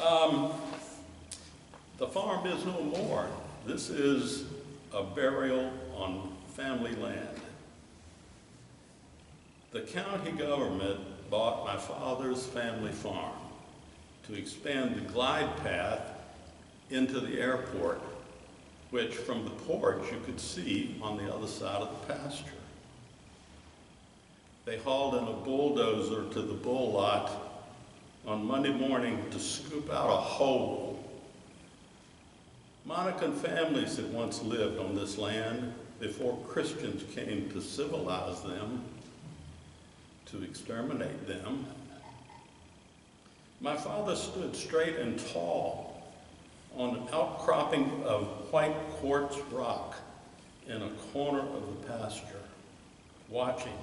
Um, the farm is no more. This is a burial on family land. The county government bought my father's family farm to expand the glide path into the airport, which from the porch you could see on the other side of the pasture. They hauled in a bulldozer to the bull lot on Monday morning to scoop out a hole. Monacan families had once lived on this land before Christians came to civilize them, to exterminate them. My father stood straight and tall on an outcropping of white quartz rock in a corner of the pasture, watching,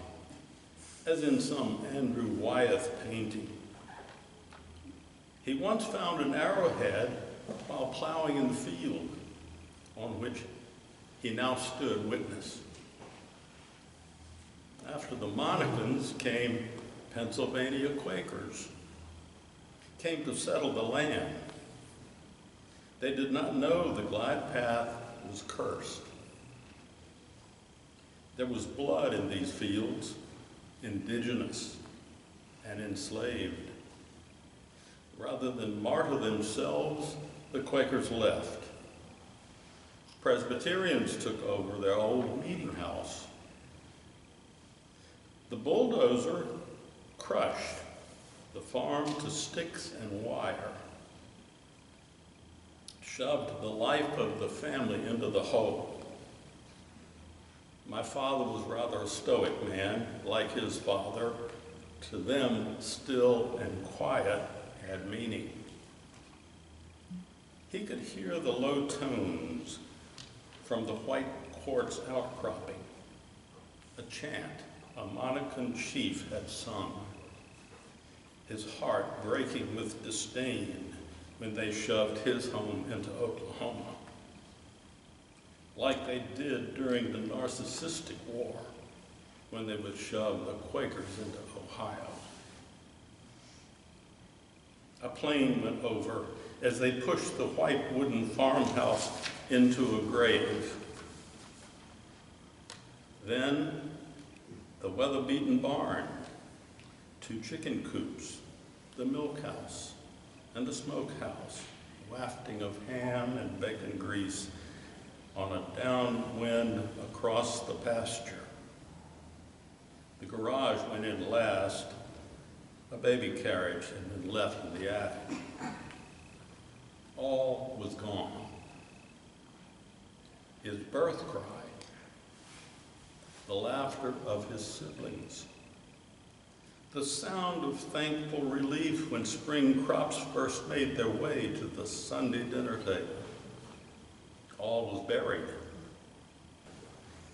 as in some Andrew Wyeth painting. He once found an arrowhead while plowing in the field, on which he now stood witness. After the Monacans came Pennsylvania Quakers, came to settle the land. They did not know the glide path was cursed. There was blood in these fields, indigenous and enslaved. Rather than martyr themselves, the Quakers left. Presbyterians took over their old meeting house. The bulldozer crushed the farm to sticks and wire, shoved the life of the family into the hole. My father was rather a stoic man, like his father. To them, still and quiet had meaning. He could hear the low tones from the white quartz outcropping, a chant a Monacan chief had sung, his heart breaking with disdain when they shoved his home into Oklahoma, like they did during the Narcissistic War when they would shove the Quakers into Ohio. A plane went over as they pushed the white wooden farmhouse into a grave. Then the weather-beaten barn, 2 chicken coops, the milk house, and the smokehouse, wafting of ham and bacon grease on a downwind across the pasture. The garage went in last. A baby carriage had been left in the attic. All was gone. His birth cry, the laughter of his siblings, the sound of thankful relief when spring crops first made their way to the Sunday dinner table. All was buried.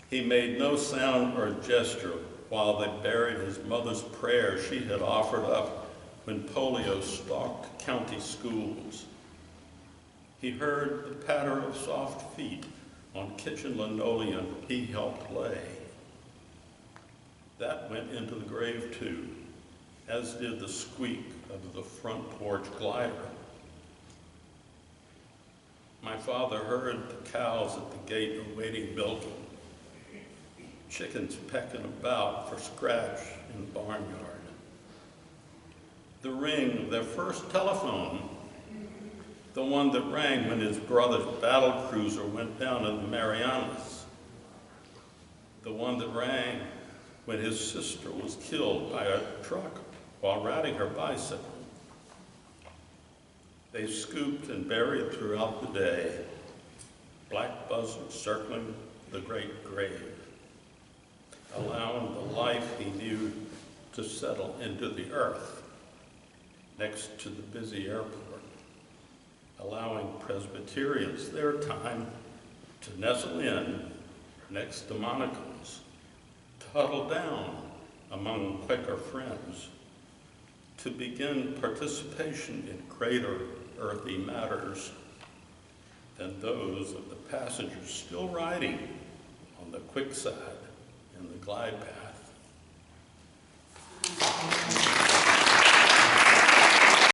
He made no sound or gesture while they buried his mother's prayer she had offered up when polio stalked county schools. He heard the patter of soft feet on kitchen linoleum he helped lay. That went into the grave too, as did the squeak of the front porch glider. My father heard the cows at the gate awaiting milking, chickens pecking about for scratch in the barnyard. The ring of their first telephone, the one that rang when his brother's battle cruiser went down in the Marianas, the one that rang when his sister was killed by a truck while riding her bicycle. They scooped and buried throughout the day, black buzzards circling the great grave, allowing the life he knew to settle into the earth next to the busy airport, allowing Presbyterians their time to nestle in next to Monacans, to huddle down among Quaker friends, to begin participation in greater earthy matters than those of the passengers still riding on the quickside in the glide path.